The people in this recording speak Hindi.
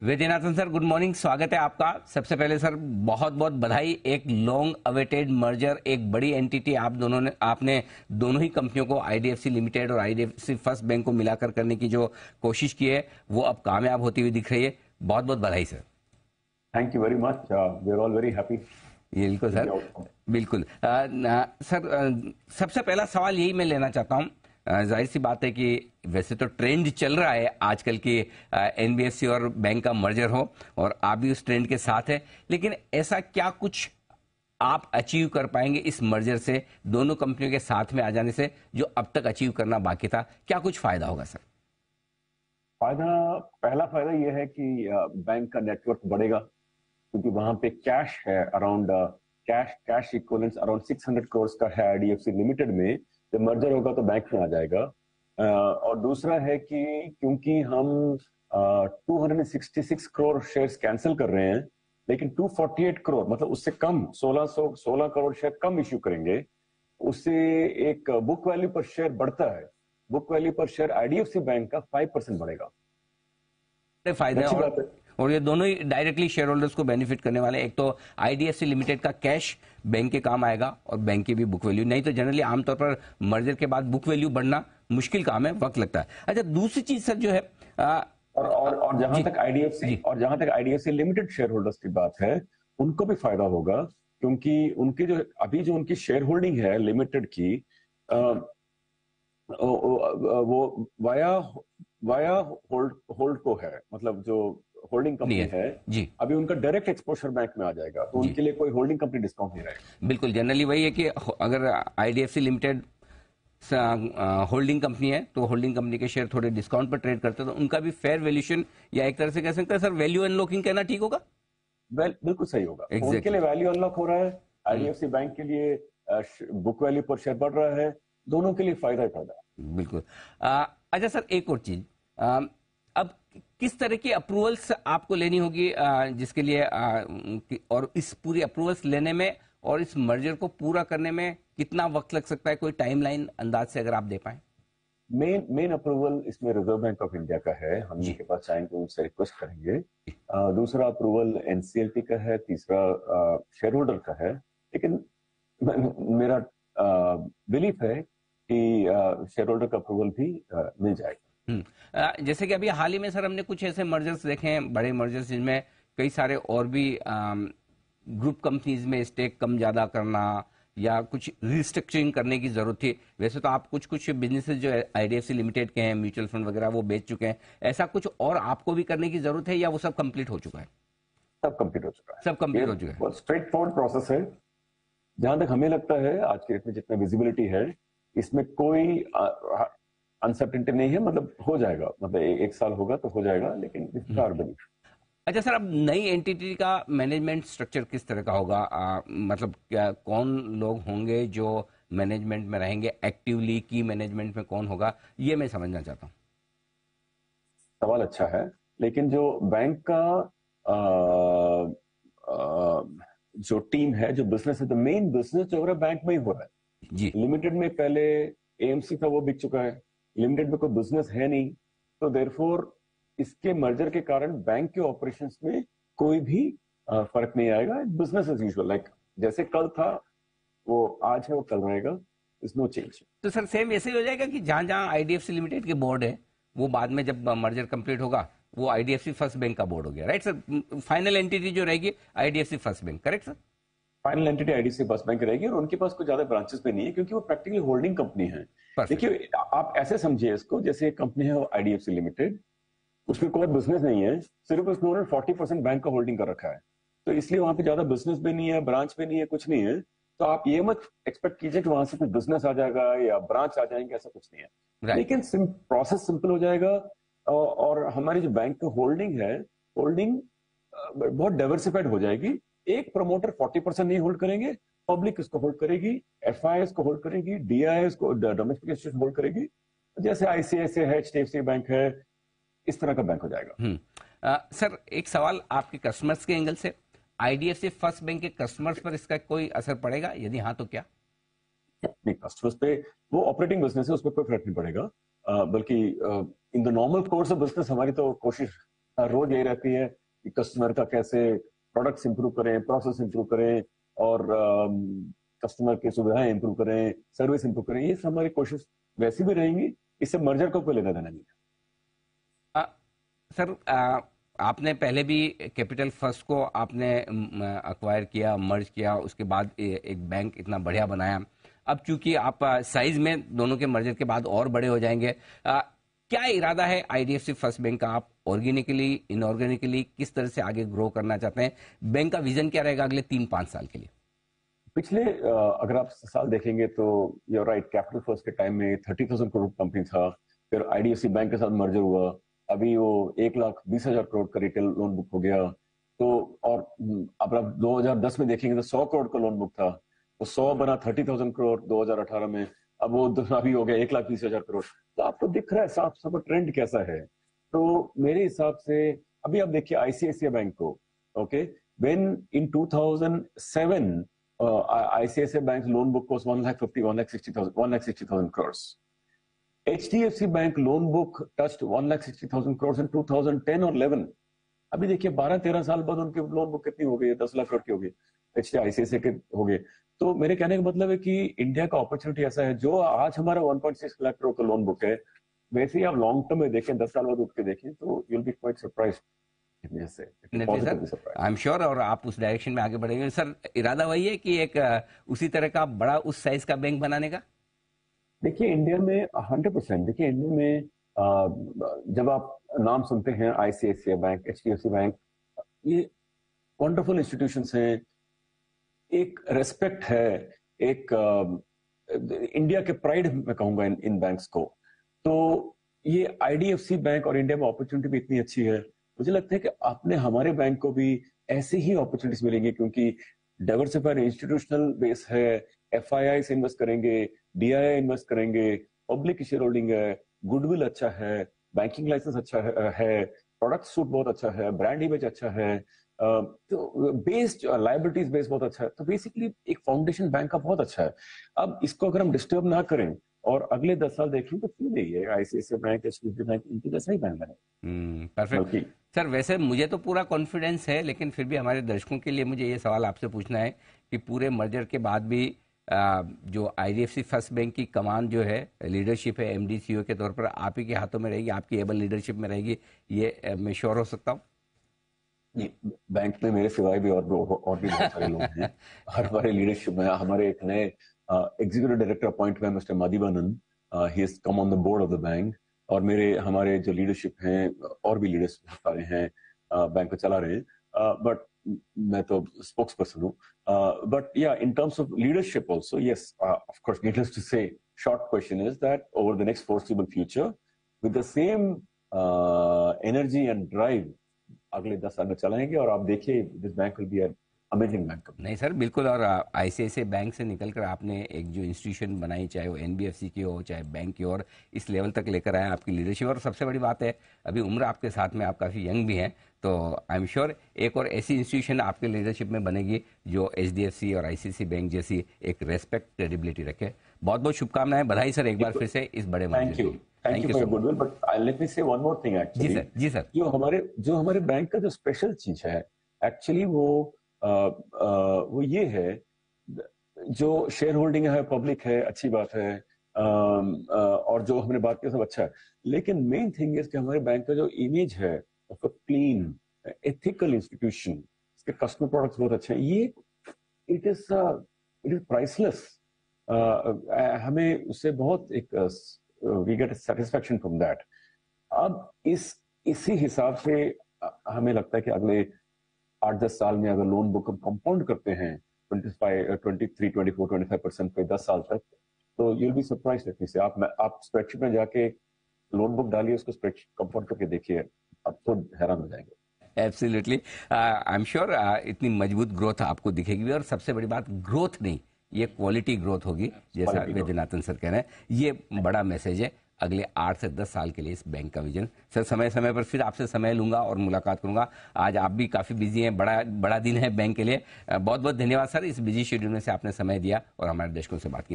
वैद्यनाथन सर, गुड मॉर्निंग, स्वागत है आपका। सबसे पहले सर बहुत बहुत बधाई। एक लॉन्ग अवेटेड मर्जर, एक बड़ी एंटिटी आपने दोनों ही कंपनियों को, आईडीएफसी लिमिटेड और आईडीएफसी फर्स्ट बैंक को मिलाकर करने की जो कोशिश की है वो अब कामयाब होती हुई दिख रही है। बहुत बहुत बधाई sir. Thank you very much, we are all very happy. बिल्कुल सर, बिल्कुल। सर, सबसे पहला सवाल यही मैं लेना चाहता हूँ। जाहिर सी बात है कि वैसे तो ट्रेंड चल रहा है आजकल की एनबीएफसी और बैंक का मर्जर हो, और आप भी उस ट्रेंड के साथ है, लेकिन ऐसा क्या कुछ आप अचीव कर पाएंगे इस मर्जर से, दोनों कंपनियों के साथ में आ जाने से, जो अब तक अचीव करना बाकी था? क्या कुछ फायदा होगा सर? पहला फायदा यह है कि बैंक का नेटवर्क बढ़ेगा, क्योंकि वहां पे कैश है around cash equivalence around 600 crore का है आईडीएफसी लिमिटेड में। जब मर्जर होगा तो बैंक में आ जाएगा। और दूसरा है कि क्योंकि हम 266 करोड़ शेयर्स कैंसिल कर रहे हैं, लेकिन 248 करोड़ मतलब उससे कम 16 करोड़ शेयर कम इश्यू करेंगे, उससे एक बुक वैल्यू पर शेयर बढ़ता है। बुक वैल्यू पर शेयर आईडीएफसी बैंक का 5% बढ़ेगा। फायदे और ये दोनों ही डायरेक्टली शेयर होल्डर्स को बेनिफिट करने वाले हैं। एक तो आईडीएफसी लिमिटेड का कैश बैंक के काम आएगा और बैंक की भी बुक वैल्यू। नहीं तो जनरली आमतौर पर मर्जर के बाद बुक वैल्यू बढ़ना मुश्किल काम है, वक्त लगता है। अच्छा, दूसरी चीज सर जो है और जहां तक आईडीएफसी लिमिटेड शेयर होल्डर्स की बात है, उनको भी फायदा होगा, क्योंकि उनकी जो उनकी शेयर होल्डिंग है लिमिटेड की, वो वाया होल्ड को है, मतलब जो होल्डिंग कंपनी है जी, अभी उनका डायरेक्ट एक्सपोजर बैंक में आ जाएगा, तो उनके लिए कोई होल्डिंग कंपनी डिस्काउंट नहीं रहेगा। बिल्कुल, जनरली वही है कि अगर आईडीएफसी लिमिटेड होल्डिंग कंपनी है तो होल्डिंग कंपनी के शेयर थोड़े डिस्काउंट पर ट्रेड करते हैं, तो उनका भी फेयर वैल्यूएशन, या एक तरह से कह सकते हैं सर वैल्यू अनलॉकिंग कहना ठीक होगा? बिल्कुल सही होगा। उनके लिए वैल्यू अनलॉक हो रहा है, आईडीएफसी बैंक के लिए बुक वैल्यू पर शेयर बढ़ रहा है, दोनों के लिए फायदा ही फायदा है। बिल्कुल। अच्छा सर, एक और चीज, अब किस तरह की अप्रूवल्स आपको लेनी होगी जिसके लिए और इस पूरी अप्रूवल्स लेने में और इस मर्जर को पूरा करने में कितना वक्त लग सकता है? कोई टाइमलाइन अंदाज से अगर आप दे पाएं। मेन अप्रूवल इसमें रिजर्व बैंक ऑफ इंडिया का है, हम उनके पास जाएंगे, उनसे रिक्वेस्ट करेंगे। दूसरा अप्रूवल एनसीएलटी का है, तीसरा शेयर होल्डर का है। लेकिन मेरा बिलीफ है कि शेयर होल्डर का अप्रूवल भी मिल जाएगा। जैसे कि अभी हाल ही में सर हमने कुछ ऐसे मर्जर्स देखे हैं, बड़े मर्जर्स, जिनमें कई सारे और भी ग्रुप कंपनीज में स्टेक कम ज्यादा करना या कुछ रिस्ट्रक्चरिंग करने की जरूरत थी। वैसे तो आप कुछ बिजनेसेस जो आईडीएफसी लिमिटेड के हैं, म्यूचुअल फंड वगैरह, वो बेच चुके हैं। ऐसा कुछ और आपको भी करने की जरूरत है या वो सब कंप्लीट हो चुका है? सब कंप्लीट हो चुका है। सब कंप्लीट हो चुका है। स्ट्रेट फॉरवर्ड प्रोसेस है। जहां तक हमें लगता है आज के डेट में जितना विजिबिलिटी है, इसमें कोई अनसर्टेनिटी नहीं है। मतलब हो जाएगा, मतलब एक साल होगा तो हो जाएगा, लेकिन इसका बिलीफ। अच्छा सर, अब नई एंटिटी का मैनेजमेंट स्ट्रक्चर किस तरह का होगा? मतलब क्या, कौन लोग होंगे जो मैनेजमेंट में रहेंगे एक्टिवली, की मैनेजमेंट में कौन होगा, ये मैं समझना चाहता हूँ। सवाल अच्छा है, लेकिन जो बैंक का जो टीम है, जो बिजनेस है, तो मेन बिजनेस जो हो रहा है बैंक में ही हो रहा है जी। लिमिटेड में पहले एएमसी था, वो बिक चुका है। लिमिटेड में कोई बिजनेस है नहीं, तो देयरफॉर इसके मर्जर के कारण बैंक के ऑपरेशंस में कोई भी फर्क नहीं आएगा। बिजनेस एज यूजुअल, लाइक जैसे कल था वो आज है, वो कल रहेगा, इज नो चेंज। तो सर सेम ऐसे ही हो जाएगा कि जहां जहां आईडीएफसी लिमिटेड के बोर्ड है, वो बाद में जब मर्जर कंप्लीट होगा वो आईडीएफसी फर्स्ट बैंक का बोर्ड हो गया, राइट सर? फाइनल एंटिटी जो रहेगी IDFC first bank, correct sir? Final entity IDFC first bank रहेगी, और उनके पास कोई ज्यादा ब्रांचेस भी नहीं है, क्योंकि वो प्रैक्टिकली होल्डिंग कंपनी है। देखिए, आप ऐसे समझिए इसको, जैसे एक कंपनी है आईडीएफसी लिमिटेड, उसमें कोई बिजनेस नहीं है, सिर्फ उसने 40% बैंक का होल्डिंग कर रखा है, तो इसलिए वहां पे ज्यादा बिजनेस भी नहीं है, ब्रांच भी नहीं है, कुछ नहीं है। तो आप ये मत एक्सपेक्ट कीजिए कि वहां से कुछ बिजनेस आ जाएगा या ब्रांच आ जाएंगे, ऐसा कुछ नहीं है। लेकिन प्रोसेस सिंपल हो जाएगा, और हमारी जो बैंक की होल्डिंग है, होल्डिंग बहुत डाइवर्सिफाइड हो जाएगी। एक प्रमोटर 40% नहीं होल्ड करेंगे, पब्लिक इसको होल्ड करेगी, एफआईआई को होल्ड करेगी, डीआईआई को, डोमेस्टिक इंस्टीट्यूशन होल्ड करेगी, जैसे आईसीआईसीआई है, एचडीएफसी बैंक है, इस तरह का बैंक हो जाएगा। सर एक सवाल आपके कस्टमर्स के एंगल से, आईडीएफसी फर्स्ट बैंक के कस्टमर्स पर इसका कोई असर पड़ेगा? यदि हाँ तो क्या? नहीं, कस्टमर्स पे, वो ऑपरेटिंग बिजनेस है, उस पर कोई फर्क नहीं पड़ेगा। बल्कि in the normal course of business हमारी तो कोशिश रोज यही रहती है कि कस्टमर का कैसे प्रोडक्ट्स इंप्रूव करें, प्रोसेस इंप्रूव करें और कस्टमर की सुविधाएं इंप्रूव करें, सर्विस इंप्रूव करें। ये सब हमारी कोशिश वैसी भी रहेंगी, इससे मर्जर को कोई लेना देना नहीं है। सर आपने पहले भी कैपिटल फर्स्ट को आपने अक्वायर किया, मर्ज किया, उसके बाद एक बैंक इतना बढ़िया बनाया। अब चूंकि आप साइज में दोनों के मर्जर के बाद और बड़े हो जाएंगे, क्या इरादा है आईडीएफसी फर्स्ट बैंक का? आप ऑर्गेनिकली, इनऑर्गेनिकली किस तरह से आगे ग्रो करना चाहते हैं? बैंक का विजन क्या रहेगा अगले 3-5 साल के लिए? पिछले अगर आप साल देखेंगे तो यूर राइट, कैपिटल फर्स्ट के टाइम में 30,000 करोड़ कंपनी था, फिर आईडीएफसी बैंक के साथ मर्जर हुआ, अभी वो 1,20,000 करोड़ का रिटेल लोन बुक हो गया। तो और अब आप 2010 में देखेंगे तो 100 करोड़ का लोन बुक था, तो 100 बना 30,000 करोड़ 2018 में, अब वो अभी हो गया 1,20,000 करोड़। तो आपको दिख रहा है साफ साफ ट्रेंड कैसा है। तो मेरे हिसाब से अभी आप देखिए आईसीआईसीआई बैंक को, okay, when in 2007 ICICI Bank's loan book was 1,60,000 crores. HDFC Bank loan book touched 1,60,000 crores in 2010 और 11. अभी देखिए 12-13 साल बाद उनके लोन बुक कितनी हो गई है? 10 लाख करोड़ की हो गई, ICICI के हो गए। तो मेरे कहने का मतलब है कि इंडिया का अपॉर्चुनिटी ऐसा है, जो आज हमारा 1.6 लाख करोड़ का लोन बुक है, वैसे ही आप लॉन्ग टर्म में देखें, 10 साल बाद उठ के देखें, तो you will be quite surprised. I am sure, और आप उस डायरेक्शन में आगे बढ़ेंगे। सर इरादा वही है कि एक उसी तरह का बड़ा उस साइज का बैंक बनाने का? देखिए इंडिया में 100%, देखिए इंडिया में जब आप नाम सुनते हैं आईसीआईसीआई बैंक, एचडीएफसी बैंक, ये वंडरफुल इंस्टीट्यूशंस हैं, एक रेस्पेक्ट है, एक इंडिया के प्राइड मैं कहूंगा इन बैंक्स को। तो ये आईडीएफसी बैंक और इंडिया में अपॉर्चुनिटी भी इतनी अच्छी है, मुझे लगता है कि आपने हमारे बैंक को भी ऐसे ही अपॉर्चुनिटीज मिलेंगी, क्योंकि डाइवर्सिफाइड इंस्टीट्यूशनल बेस है, एफआईआई से इन्वेस्ट करेंगे, डीआईआई इन्वेस्ट करेंगे, पब्लिक की शेयर होल्डिंग है, गुडविल अच्छा है, बैंकिंग लाइसेंस अच्छा है, प्रोडक्ट सूट बहुत अच्छा है, ब्रांड इमेज अच्छा है, तो बेस्ड लायबिलिटीज बेस बहुत अच्छा है। तो बेसिकली एक फाउंडेशन बैंक का बहुत अच्छा है। अब इसको अगर हम डिस्टर्ब ना करें और अगले 10 साल देखें, तो क्यों नहीं है आईसीआईसीआई बैंक, एचडीएफसी बैंक, इनके जैसा ही बैंक है। Perfect sir. वैसे मुझे तो पूरा कॉन्फिडेंस है, लेकिन फिर भी हमारे दर्शकों के लिए मुझे ये सवाल आपसे पूछना है कि पूरे मर्जर के बाद भी जो आईडीएफसी फर्स्ट बैंक की कमान जो है, लीडरशिप है, एमडी सीईओ के तौर पर आप ही के हाथों में रहेगी, आपकी एबल लीडरशिप में रहेगी, ये मैं श्योर हो सकता हूँ? बैंक में मेरे सिवाय भी और भी बहुत सारे लोग हैं। हमारे लीडरशिप में हमारे एक नए एग्जीक्यूटिव डायरेक्टर अपॉइंट हुए, mister Madhivanand, he has come on the board of the bank. और हमारे जो लीडरशिप हैं, और भी लीडर्स सारे हैं, बैंक को चला रहे हैं, बट मैं तो स्पोक्स पर्सन हूँ। But yeah in terms of leadership also, yes, of course, needless to say, short question is that over the next foreseeable future with the same energy and drive अगले 10 साल में चलाएंगे, और आप देखिए this bank will be an amazing bank. नहीं सर, बिल्कुल। और आईसीआईसीआई बैंक से निकलकर आपने एक जो इंस्टीट्यूशन बनाई, चाहे वो एनबीएफसी की हो, चाहे बैंक की, और इस लेवल तक लेकर आए आपकी लीडरशिप। और सबसे बड़ी बात है, अभी उम्र आपके साथ में, आप काफ़ी यंग भी हैं, तो आई एम श्योर एक और ऐसी इंस्टीट्यूशन आपके लीडरशिप में बनेगी जो एचडीएफसी और आईसीआईसीआई बैंक जैसी एक रेस्पेक्ट, क्रेडिबिलिटी रखे। बहुत बहुत शुभकामनाएं, बधाई सर एक बार फिर से इस बड़े मौके के। Thank you for your goodwill, but let me say one more thing actually. Ji sir. जो हमारे बैंक का जो स्पेशल चीज है एक्चुअली, वो ये है, जो शेयर होल्डिंग है पब्लिक है, अच्छी बात है, और जो हमने बात की सब अच्छा है, लेकिन मेन थिंग इज कि हमारे बैंक का जो इमेज है, क्लीन एथिकल इंस्टीट्यूशन, इसके कस्टमर प्रोडक्ट्स बहुत अच्छे हैं, ये इट इज प्राइसलेस। हमें उससे बहुत एक we get a satisfaction from that. अब इसी हिसाब से हमें लगता है कि अगले 8-10 साल में अगर लोन बुक हम कंपाउंड करते हैं 23-24-25% पे 10 साल तक, तो यू विल बी सरप्राइज्ड। से आप स्प्रेडशीट में जाके लोन बुक डालिए, उसको स्प्रेडशीट कंपाउंड करके देखिए, अब तो हैरान हो जाएंगे। एब्सोल्युटली, आई एम श्योर इतनी मजबूत ग्रोथ आपको दिखेगी, और सबसे बड़ी बात, ग्रोथ नहीं, ये क्वालिटी ग्रोथ होगी, जैसा वैद्यनाथन सर कह रहे हैं। ये बड़ा मैसेज है अगले 8 से 10 साल के लिए इस बैंक का विजन। सर समय समय पर फिर आपसे समय लूंगा और मुलाकात करूंगा। आज आप भी काफी बिजी हैं, बड़ा दिन है बैंक के लिए। बहुत बहुत धन्यवाद सर, इस बिजी शेड्यूल में से आपने समय दिया और हमारे दर्शकों से बात की।